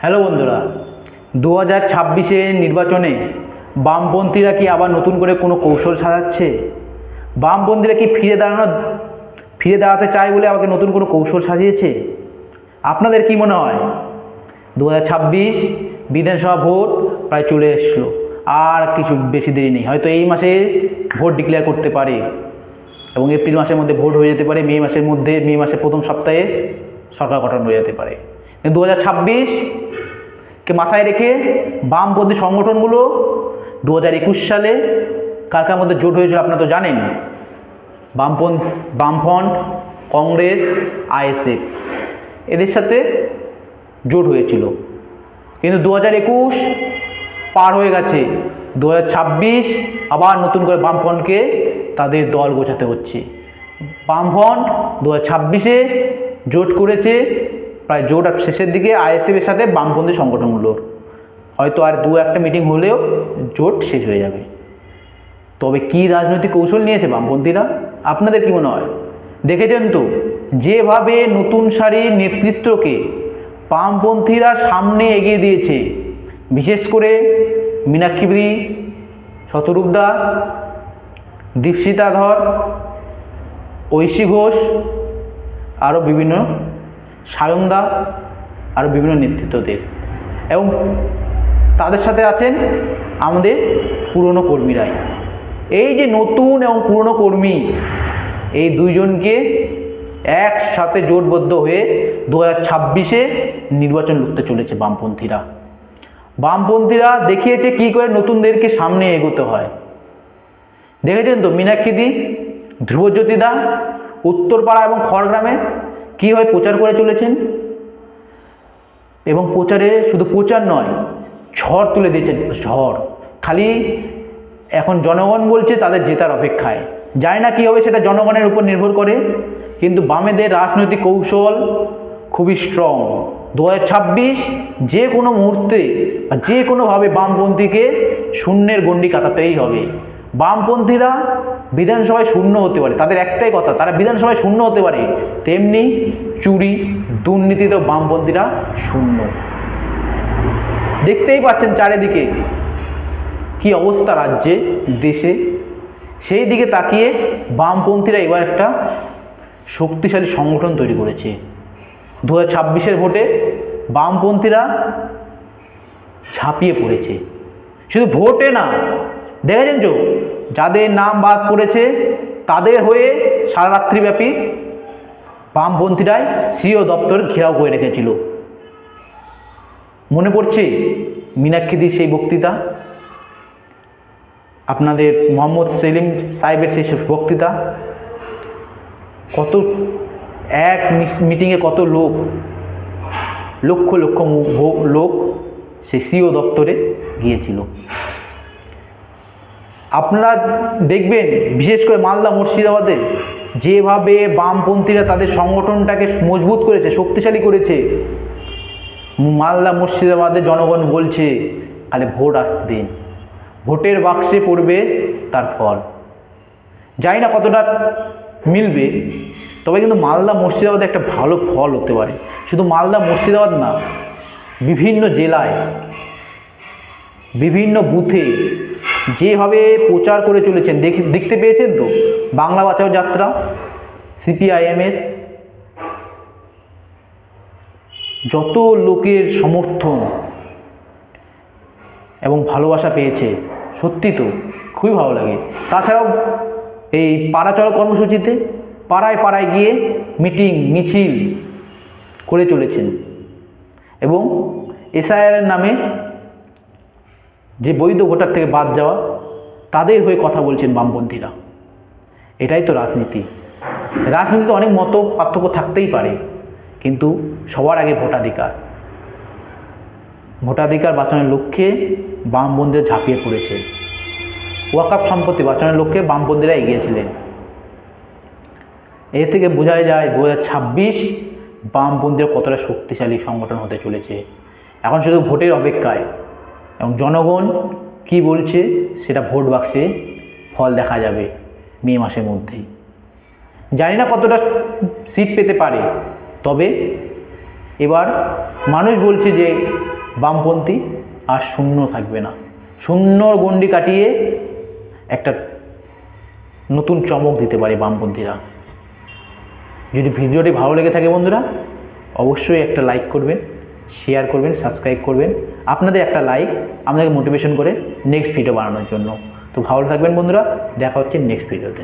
Hello বন্ধুরা, 2026-এর নির্বাচনে বামপন্থীরা কি আবার নতুন করে কোনো কৌশল সাজাচ্ছে? বামপন্থীরা কি ফিরে দাঁড়াতে চায় বলে আমাকে নতুন কোনো কৌশল সাজিয়েছে? আপনাদের কি মনে হয়? 2026 বিধানসভা ভোট প্রায় চলে এসলো, আর কিছু বেশি দেরি নেই। হয়তো এই মাসে ভোট ডিক্লেয়ার করতে পারে এবং এপ্রিল মাসের মধ্যে ভোট হয়ে যেতে পারে। মে মাসের প্রথম সপ্তাহে সরকার গঠন হয়ে যেতে পারে। কিন্তু 2026কে মাথায় রেখে বামপন্থী সংগঠনগুলো 2021 সালে কার কার মধ্যে জোট হয়েছিল আপনারা তো জানেন। বামফ্রন্ট, কংগ্রেস, আইএসএফ এদের সাথে জোট হয়েছিল। কিন্তু 2021 পার হয়ে গেছে, 2026 আবার নতুন করে বামফ্রন্টকে তাদের দল গোছাতে হচ্ছে। বামফ্রন্ট 2026-এ জোট করেছে, প্রায় জোট শেষের দিকে আইএসএফের সাথে বামপন্থী সংগঠনগুলোর হয়তো আর দু একটা মিটিং হলেও জোট শেষ হয়ে যাবে। তবে কি রাজনৈতিক কৌশল নিয়েছে বামপন্থীরা, আপনাদের কি মনে হয়? দেখেছেন তো যেভাবে নতুন সারির নেতৃত্বকে বামপন্থীরা সামনে এগিয়ে দিয়েছে, বিশেষ করে মীনাক্ষী, শতরূপদা, দীপশিতা ধর, ঐশী ঘোষ, আরও বিভিন্ন সায়নদা, আরও বিভিন্ন নেতৃত্বদের, এবং তাদের সাথে আছেন আমাদের পুরনো কর্মীরাই। এই যে নতুন এবং পুরনো কর্মী, এই দুইজনকে একসাথে জোটবদ্ধ হয়ে 2026-এ নির্বাচন লড়তে চলেছে বামপন্থীরা দেখিয়েছে কি করে নতুনদেরকে সামনে এগোতে হয়। দেখেছেন তো মীনাক্ষী, ধ্রুবজ্যোতিদা উত্তরপাড়া এবং খড়গ্রামে কীভাবে প্রচার করে চলেছেন, এবং প্রচারে শুধু প্রচার নয়, ঝড় তুলে দিয়েছেন। ঝড় খালি এখন জনগণ বলছে তাদের জেতার অপেক্ষায়, জানি না কী হবে, সেটা জনগণের উপর নির্ভর করে। কিন্তু বামেদের রাজনৈতিক কৌশল খুবই স্ট্রং। 2026 যে কোনো মুহূর্তে বা যে কোনোভাবে বামপন্থীকে শূন্যের গণ্ডি কাটাতেই হবে। বামপন্থীরা বিধানসভায় শূন্য হতে পারে, তাদের একটাই কথা, তারা বিধানসভায় শূন্য হতে পারে, তেমনি চুরি দুর্নীতিতেও বামপন্থীরা শূন্য। দেখতেই পাচ্ছেন চারিদিকে কি অবস্থা রাজ্যে, দেশে। সেই দিকে তাকিয়ে বামপন্থীরা এবার একটা শক্তিশালী সংগঠন তৈরি করেছে। 2026-এর ভোটে বামপন্থীরা ঝাঁপিয়ে পড়েছে। শুধু ভোটে না, দেখেছেন তো যাদের নাম বাদ পড়েছে তাদের হয়ে সারা রাত্রিব্যাপী বামপন্থীরাই সিও দপ্তর ঘেরাও করে রেখেছিল। মনে পড়ছে মীনাক্ষীদির সেই বক্তৃতা, আপনাদের মোহাম্মদ সেলিম সাহেবের সেই বক্তৃতা, কত এক মিটিংয়ে কত লক্ষ লক্ষ লোক সেই সিও দপ্তরে গিয়েছিল। আপনারা দেখবেন বিশেষ করে মালদা মুর্শিদাবাদে যেভাবে বামপন্থীরা তাদের সংগঠনটাকে মজবুত করেছে, শক্তিশালী করেছে। মালদা মুর্শিদাবাদে জনগণ বলছে খালি ভোট আসতে দিন, ভোটের বাক্সে পড়বে তার ফল। জানি না কতটা মিলবে, তবে কিন্তু মালদা মুর্শিদাবাদে একটা ভালো ফল হতে পারে। শুধু মালদা মুর্শিদাবাদ না, বিভিন্ন জেলায় বিভিন্ন বুথে যেভাবে প্রচার করে চলেছেন দেখতে পেয়েছেন তো। বাংলা বাঁচাও যাত্রা, সিপিআইএমের যত লোকের সমর্থন এবং ভালোবাসা পেয়েছে, সত্যি তো খুবই ভালো লাগে। তাছাড়াও এই পাড়াচল কর্মসূচিতে পাড়ায় পাড়ায় গিয়ে মিটিং মিছিল করে চলেছেন, এবং এসআইআরের নামে যে বৈধ ভোটার থেকে বাদ যাওয়া তাদের হয়ে কথা বলছেন বামপন্থীরা। এটাই তো রাজনীতি। রাজনীতিতে অনেক মত পার্থক্য থাকতেই পারে, কিন্তু সবার আগে ভোটাধিকার বাঁচানোর লক্ষ্যে বামপন্থীরা ঝাঁপিয়ে পড়েছে। ওয়াকফ সম্পত্তি বাঁচানোর লক্ষ্যে বামপন্থীরা এগিয়েছিলেন। এ থেকে বোঝা যায় 2026 বামপন্থীরা কতটা শক্তিশালী সংগঠন হতে চলেছে। এখন শুধু ভোটের অপেক্ষায়, এবং জনগণ কি বলছে সেটা ভোট বাক্সে ফল দেখা যাবে মে মাসের মধ্যেই। জানি না কতটা সিট পেতে পারে, তবে এবার মানুষ বলছে যে বামপন্থী আর শূন্য থাকবে না। শূন্যর গণ্ডি কাটিয়ে একটা নতুন চমক দিতে পারে বামপন্থীরা। যদি ভিডিওটি ভালো লেগে থাকে বন্ধুরা, অবশ্যই একটা লাইক করবেন, শেয়ার করবেন, সাবস্ক্রাইব করবেন। আপনাদের একটা লাইক আমাদেরকে মোটিভেশন করে নেক্সট ভিডিও বানানোর জন্য। তো ভালো থাকবেন বন্ধুরা, দেখা হচ্ছে নেক্সট ভিডিওতে।